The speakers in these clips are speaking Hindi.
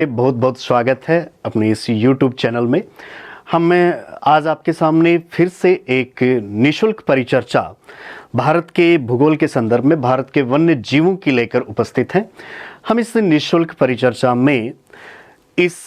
बहुत बहुत स्वागत है अपने इस YouTube चैनल में। हम आज आपके सामने फिर से एक निशुल्क परिचर्चा भारत के भूगोल के संदर्भ में भारत के वन्य जीवों की लेकर उपस्थित हैं। हम इस निशुल्क परिचर्चा में इस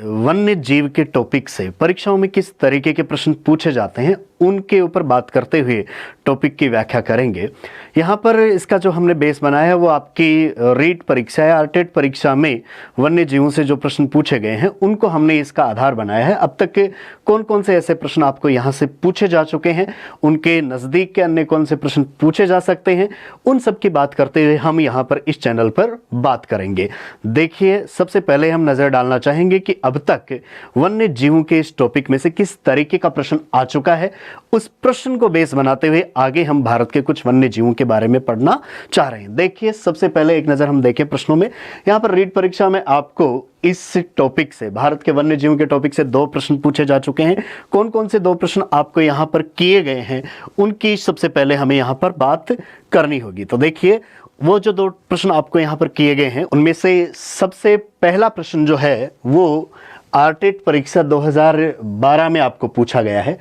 वन्य जीव के टॉपिक से परीक्षाओं में किस तरीके के प्रश्न पूछे जाते हैं उनके ऊपर बात करते हुए टॉपिक की व्याख्या करेंगे। यहाँ पर इसका जो हमने बेस बनाया है वो आपकी रीट परीक्षा या आरटेट परीक्षा में वन्य जीवों से जो प्रश्न पूछे गए हैं उनको हमने इसका आधार बनाया है। अब तक कौन कौन से ऐसे प्रश्न आपको यहाँ से पूछे जा चुके हैं, उनके नज़दीक के अन्य कौन से प्रश्न पूछे जा सकते हैं, उन सब की बात करते हुए हम यहाँ पर इस चैनल पर बात करेंगे। देखिए, सबसे पहले हम नज़र डालना चाहेंगे कि अब तक वन्य जीवों के इस टॉपिक में से किस तरीके का प्रश्न आ चुका है। उस प्रश्न को बेस बनाते हुए आगे हम भारत के कुछ वन्य जीवों के बारे में पढ़ना चाह रहे हैं। देखिए, सबसे पहले एक नज़र हम देखें प्रश्नों में। यहाँ पर रीट परीक्षा में आपको इस टॉपिक से, भारत के वन्य जीवों के टॉपिक से 2 प्रश्न पूछे जा चुके हैं। कौन कौन से 2 प्रश्न आपको यहाँ पर किए गए हैं उनकी सबसे पहले हमें यहाँ पर बात करनी होगी। तो देखिए, वो जो 2 प्रश्न आपको यहाँ पर किए गए हैं उनमें से सबसे पहला प्रश्न जो है वो आरटेट परीक्षा 2012 में आपको पूछा गया है।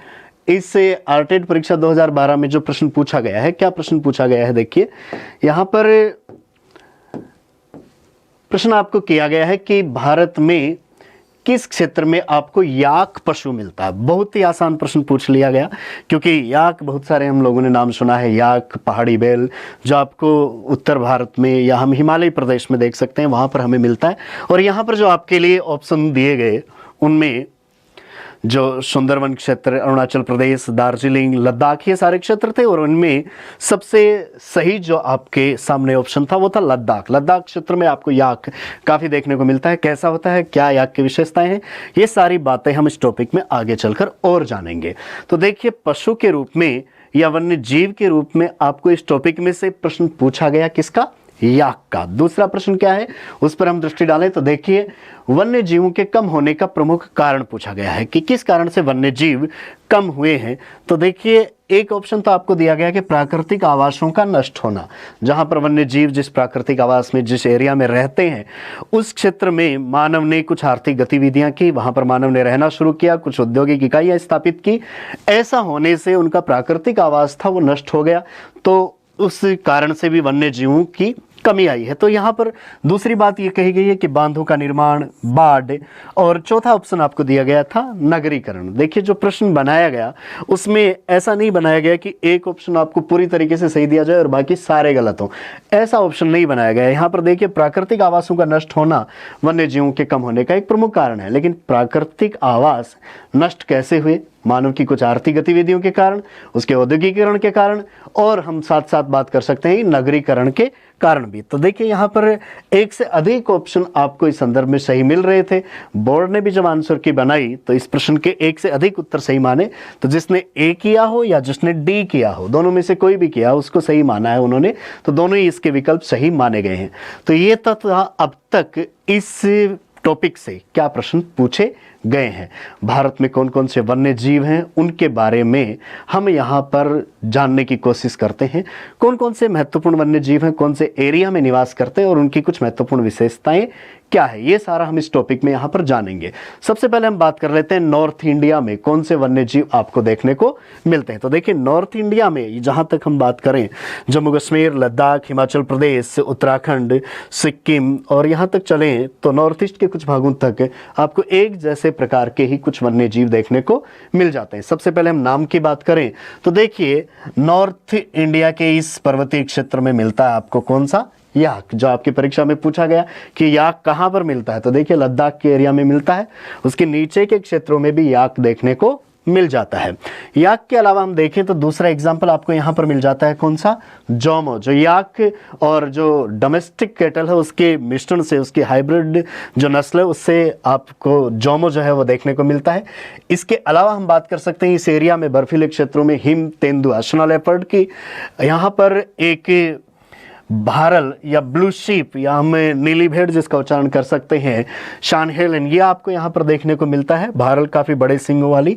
इस आरटेट परीक्षा 2012 में जो प्रश्न पूछा गया है, क्या प्रश्न पूछा गया है, देखिए यहाँ पर प्रश्न आपको किया गया है कि भारत में किस क्षेत्र में आपको याक पशु मिलता है। बहुत ही आसान प्रश्न पूछ लिया गया क्योंकि याक बहुत सारे हम लोगों ने नाम सुना है। याक, पहाड़ी बैल, जो आपको उत्तर भारत में या हम हिमालय प्रदेश में देख सकते हैं वहाँ पर हमें मिलता है। और यहाँ पर जो आपके लिए ऑप्शन दिए गए उनमें जो सुंदरवन क्षेत्र, अरुणाचल प्रदेश, दार्जिलिंग, लद्दाख, ये सारे क्षेत्र थे और उनमें सबसे सही जो आपके सामने ऑप्शन था वो था लद्दाख। लद्दाख क्षेत्र में आपको याक काफ़ी देखने को मिलता है। कैसा होता है, क्या याक की विशेषताएं हैं, ये सारी बातें हम इस टॉपिक में आगे चलकर और जानेंगे। तो देखिए, पशु के रूप में या वन्य जीव के रूप में आपको इस टॉपिक में से प्रश्न पूछा गया किसका, याक का। दूसरा प्रश्न क्या है उस पर हम दृष्टि डालें तो देखिए, वन्य जीवों के कम होने का प्रमुख कारण पूछा गया है कि किस कारण से वन्य जीव कम हुए हैं। तो देखिए, एक ऑप्शन तो आपको दिया गया कि प्राकृतिक आवासों का नष्ट होना। जहां पर वन्य जीव जिस प्राकृतिक आवास में, जिस एरिया में रहते हैं उस क्षेत्र में मानव ने कुछ आर्थिक गतिविधियां की, वहां पर मानव ने रहना शुरू किया, कुछ औद्योगिक इकाइयां स्थापित की। ऐसा होने से उनका प्राकृतिक आवास था वो नष्ट हो गया, तो उस कारण से भी वन्य जीवों की कमी आई है। तो यहाँ पर दूसरी बात ये कही गई है कि बांधों का निर्माण, बाढ़, और चौथा ऑप्शन आपको दिया गया था नगरीकरण। देखिए, जो प्रश्न बनाया गया उसमें ऐसा नहीं बनाया गया कि एक ऑप्शन आपको पूरी तरीके से सही दिया जाए और बाकी सारे गलत हों, ऐसा ऑप्शन नहीं बनाया गया। यहाँ पर देखिए, प्राकृतिक आवासों का नष्ट होना वन्य जीवों के कम होने का एक प्रमुख कारण है, लेकिन प्राकृतिक आवास नष्ट कैसे हुए, मानव की कुछ आर्थिक गतिविधियों के कारण, उसके औद्योगिकीकरण के कारण, और हम साथ साथ बात कर सकते हैं नगरीकरण के कारण भी। तो देखिए, यहाँ पर एक से अधिक ऑप्शन आपको इस संदर्भ में सही मिल रहे थे। बोर्ड ने भी जब आंसर की बनाई तो इस प्रश्न के एक से अधिक उत्तर सही माने, तो जिसने ए किया हो या जिसने डी किया हो, दोनों में से कोई भी किया हो उसको सही माना है उन्होंने, तो दोनों ही इसके विकल्प सही माने गए हैं। तो ये तत्व अब तक इस टॉपिक से क्या प्रश्न पूछे गए हैं, भारत में कौन कौन से वन्य जीव हैं उनके बारे में हम यहाँ पर जानने की कोशिश करते हैं। कौन कौन से महत्वपूर्ण वन्य जीव हैं, कौन से एरिया में निवास करते हैं और उनकी कुछ महत्वपूर्ण विशेषताएं क्या है, ये सारा हम इस टॉपिक में यहाँ पर जानेंगे। सबसे पहले हम बात कर लेते हैं नॉर्थ इंडिया में कौन से वन्य जीव आपको देखने को मिलते हैं। तो देखिए, नॉर्थ इंडिया में जहाँ तक हम बात करें, जम्मू कश्मीर, लद्दाख, हिमाचल प्रदेश, उत्तराखंड, सिक्किम और यहाँ तक चलें तो नॉर्थ ईस्ट के कुछ भागों तक आपको एक जैसे प्रकार के ही कुछ वन्य जीव देखने को मिल जाते हैं। सबसे पहले हम नाम की बात करें तो देखिए, नॉर्थ इंडिया के इस पर्वतीय क्षेत्र में मिलता है आपको कौन सा, याक। जो आपकी परीक्षा में पूछा गया कि याक कहाँ पर मिलता है, तो देखिए लद्दाख के एरिया में मिलता है, उसके नीचे के क्षेत्रों में भी याक देखने को मिल जाता है। याक के अलावा हम देखें तो दूसरा एग्जाम्पल आपको यहाँ पर मिल जाता है कौन सा, जोमो। जो याक और जो डोमेस्टिक कैटल है उसके मिश्रण से, उसकी हाइब्रिड जो नस्ल है उससे आपको जोमो जो है वो देखने को मिलता है। इसके अलावा हम बात कर सकते हैं इस एरिया में बर्फीले क्षेत्रों में हिम तेंदुआ, स्नो लेपर्ड की, यहाँ पर एक भारल या ब्लू शीप या हम नीली भेड़ जिसका उच्चारण कर सकते हैं शानहेलन, ये आपको यहाँ पर देखने को मिलता है। भारल काफ़ी बड़े सींगों वाली,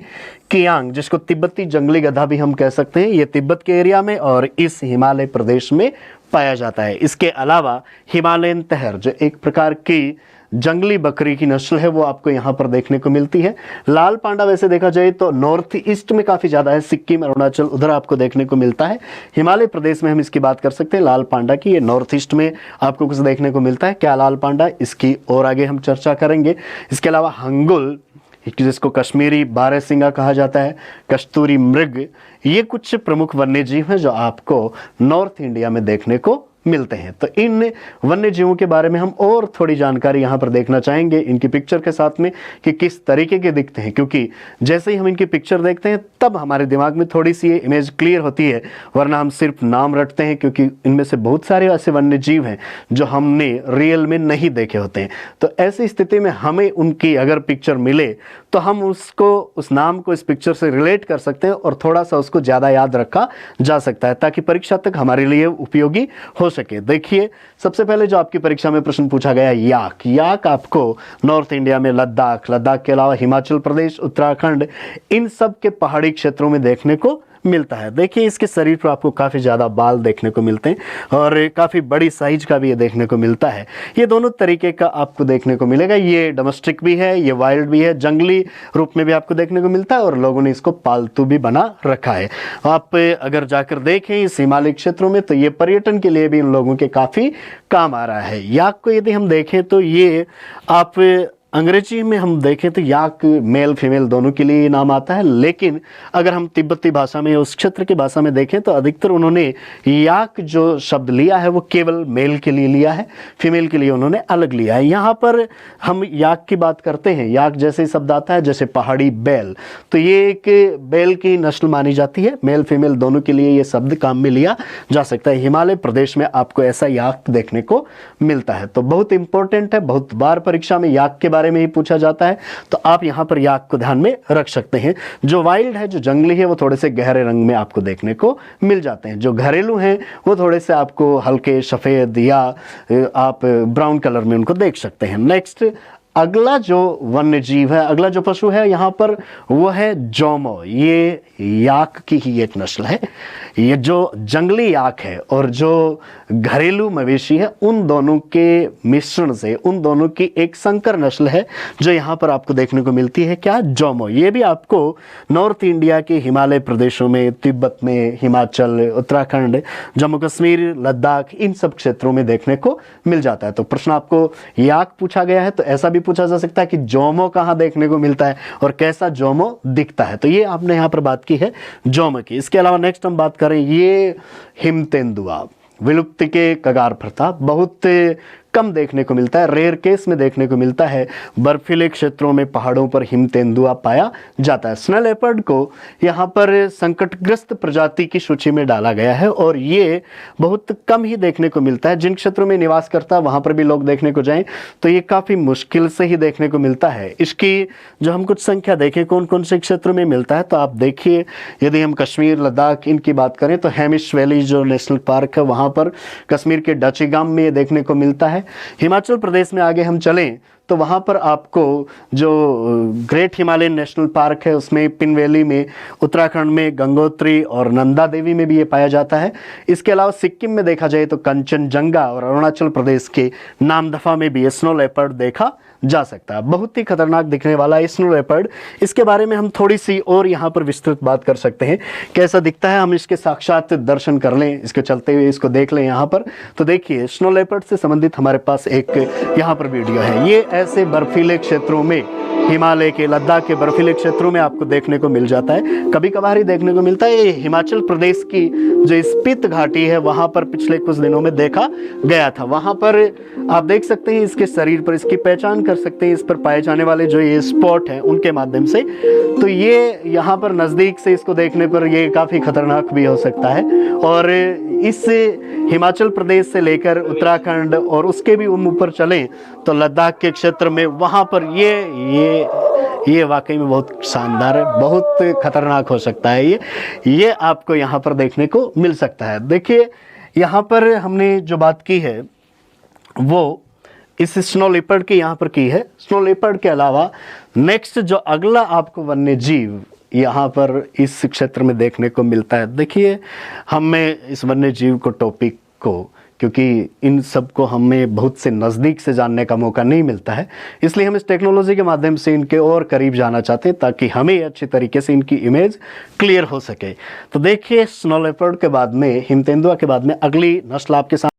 कियांग जिसको तिब्बती जंगली गधा भी हम कह सकते हैं, ये तिब्बत के एरिया में और इस हिमालय प्रदेश में पाया जाता है। इसके अलावा हिमालयन तहर जो एक प्रकार की जंगली बकरी की नस्ल है वो आपको यहाँ पर देखने को मिलती है। लाल पांडा वैसे देखा जाए तो नॉर्थ ईस्ट में काफ़ी ज़्यादा है, सिक्किम अरुणाचल उधर आपको देखने को मिलता है। हिमालय प्रदेश में हम इसकी बात कर सकते हैं लाल पांडा की, ये नॉर्थ ईस्ट में आपको कुछ देखने को मिलता है। क्या लाल पांडा, इसकी और आगे हम चर्चा करेंगे। इसके अलावा हंगुल जिसको कश्मीरी बारहसिंगा कहा जाता है, कस्तूरी मृग, ये कुछ प्रमुख वन्य जीव हैं जो आपको नॉर्थ इंडिया में देखने को मिलते हैं। तो इन वन्य जीवों के बारे में हम और थोड़ी जानकारी यहाँ पर देखना चाहेंगे इनकी पिक्चर के साथ में कि किस तरीके के दिखते हैं, क्योंकि जैसे ही हम इनकी पिक्चर देखते हैं तब हमारे दिमाग में थोड़ी सी ये इमेज क्लियर होती है, वरना हम सिर्फ नाम रटते हैं, क्योंकि इनमें से बहुत सारे ऐसे वन्य जीव हैं जो हमने रियल में नहीं देखे होते हैं। तो ऐसी स्थिति में हमें उनकी अगर पिक्चर मिले तो हम उसको, उस नाम को इस पिक्चर से रिलेट कर सकते हैं और थोड़ा सा उसको ज़्यादा याद रखा जा सकता है, ताकि परीक्षा तक हमारे लिए उपयोगी हो सके। देखिए, सबसे पहले जो आपकी परीक्षा में प्रश्न पूछा गया, याक। याक आपको नॉर्थ इंडिया में लद्दाख के अलावा हिमाचल प्रदेश, उत्तराखंड, इन सब के पहाड़ी क्षेत्रों में देखने को मिलता है। देखिए, इसके शरीर पर आपको काफ़ी ज़्यादा बाल देखने को मिलते हैं और काफ़ी बड़ी साइज का भी ये देखने को मिलता है। ये दोनों तरीके का आपको देखने को मिलेगा। ये डोमेस्टिक भी है, ये वाइल्ड भी है, जंगली रूप में भी आपको देखने को मिलता है और लोगों ने इसको पालतू भी बना रखा है। आप अगर जाकर देखें इस हिमालय क्षेत्रों में तो ये पर्यटन के लिए भी इन लोगों के काफ़ी काम आ रहा है। याक को यदि हम देखें तो ये आप अंग्रेजी में हम देखें तो याक मेल फीमेल दोनों के लिए नाम आता है, लेकिन अगर हम तिब्बती भाषा में, उस क्षेत्र की भाषा में देखें तो अधिकतर उन्होंने याक जो शब्द लिया है वो केवल मेल के लिए लिया है, फीमेल के लिए उन्होंने अलग लिया है। यहाँ पर हम याक की बात करते हैं, याक जैसे शब्द आता है जैसे पहाड़ी बैल, तो ये एक बैल की नस्ल मानी जाती है। मेल फीमेल दोनों के लिए ये शब्द काम में लिया जा सकता है। हिमालय प्रदेश में आपको ऐसा याक देखने को मिलता है, तो बहुत इंपॉर्टेंट है। बहुत बार परीक्षा में याक के बारे में ही पूछा जाता है, तो आप यहां पर याक को ध्यान में रख सकते हैं। जो वाइल्ड है, जो जंगली है, वो थोड़े से गहरे रंग में आपको देखने को मिल जाते हैं। जो घरेलू हैं वो थोड़े से आपको हल्के सफेद या आप ब्राउन कलर में उनको देख सकते हैं। नेक्स्ट, अगला जो वन्य जीव है, अगला जो पशु है यहाँ पर वो है जोमो। ये याक की ही एक नस्ल है। ये जो जंगली याक है और जो घरेलू मवेशी है, उन दोनों के मिश्रण से, उन दोनों की एक संकर नस्ल है जो यहाँ पर आपको देखने को मिलती है। क्या? जोमो। ये भी आपको नॉर्थ इंडिया के हिमालय प्रदेशों में, तिब्बत में, हिमाचल, उत्तराखंड, जम्मू कश्मीर, लद्दाख, इन सब क्षेत्रों में देखने को मिल जाता है। तो प्रश्न आपको याक पूछा गया है तो ऐसा भी पूछा जा सकता है कि जोमो कहाँ देखने को मिलता है और कैसा जोमो दिखता है। तो ये आपने यहाँ पर बात की है जोमो की। इसके अलावा नेक्स्ट हम बात करें, ये हिमतेंदुआ विलुप्ति के कगार पर था, बहुत कम देखने को मिलता है, रेयर केस में देखने को मिलता है। बर्फीले क्षेत्रों में, पहाड़ों पर हिमतेंदुआ पाया जाता है। स्नो लेपर्ड को यहाँ पर संकटग्रस्त प्रजाति की सूची में डाला गया है और ये बहुत कम ही देखने को मिलता है। जिन क्षेत्रों में निवास करता है वहाँ पर भी लोग देखने को जाएं तो ये काफ़ी मुश्किल से ही देखने को मिलता है। इसकी जो हम कुछ संख्या देखें कौन कौन से क्षेत्रों में मिलता है, तो आप देखिए, यदि हम कश्मीर, लद्दाख इनकी बात करें तो हेमिश वैली जो नेशनल पार्क है वहाँ पर कश्मीर के डचीगाम में ये देखने को मिलता है। हिमाचल प्रदेश में आगे हम चलें तो वहाँ पर आपको जो ग्रेट हिमालयन नेशनल पार्क है उसमें पिन वैली में, उत्तराखंड में गंगोत्री और नंदा देवी में भी ये पाया जाता है। इसके अलावा सिक्किम में देखा जाए तो कंचनजंगा और अरुणाचल प्रदेश के नामदफा में भी ये स्नो लेपर्ड देखा जा सकता है। बहुत ही खतरनाक दिखने वाला है स्नो लेपर्ड। इसके बारे में हम थोड़ी सी और यहाँ पर विस्तृत बात कर सकते हैं, कैसा दिखता है। हम इसके साक्षात दर्शन कर लें, इसके चलते हुए इसको देख लें यहाँ पर। तो देखिए, स्नो लेपर्ड से संबंधित हमारे पास एक यहाँ पर वीडियो है। ये ऐसे बर्फीले क्षेत्रों में, हिमालय के, लद्दाख के बर्फीले क्षेत्रों में आपको देखने को मिल जाता है, कभी कभार ही देखने को मिलता है। ये हिमाचल प्रदेश की जो स्पीत घाटी है वहाँ पर पिछले कुछ दिनों में देखा गया था। वहाँ पर आप देख सकते हैं इसके शरीर पर, इसकी पहचान कर सकते हैं इस पर पाए जाने वाले जो ये स्पॉट हैं उनके माध्यम से। तो ये यहाँ पर नज़दीक से इसको देखने पर ये काफ़ी खतरनाक भी हो सकता है। और इस हिमाचल प्रदेश से लेकर उत्तराखंड और उसके भी ऊपर चलें तो लद्दाख के क्षेत्र में, वहाँ पर ये वाकई में बहुत शानदार है, बहुत खतरनाक हो सकता है। ये आपको यहाँ पर देखने को मिल सकता है। देखिए, यहाँ पर हमने जो बात की है वो इस स्नो लेपर्ड की यहाँ पर की है। स्नो लेपर्ड के अलावा नेक्स्ट जो अगला आपको वन्य जीव यहाँ पर इस क्षेत्र में देखने को मिलता है, देखिए, हमें इस वन्य जीव को, टॉपिक को क्योंकि इन सब को हमें बहुत से नज़दीक से जानने का मौका नहीं मिलता है। इसलिए हम इस टेक्नोलॉजी के माध्यम से इनके और करीब जाना चाहते हैं ताकि हमें अच्छी तरीके से इनकी इमेज क्लियर हो सके। तो देखिए, स्नो लेपर्ड के बाद में, हिम तेंदुआ के बाद में अगली नस्ल आपके सामने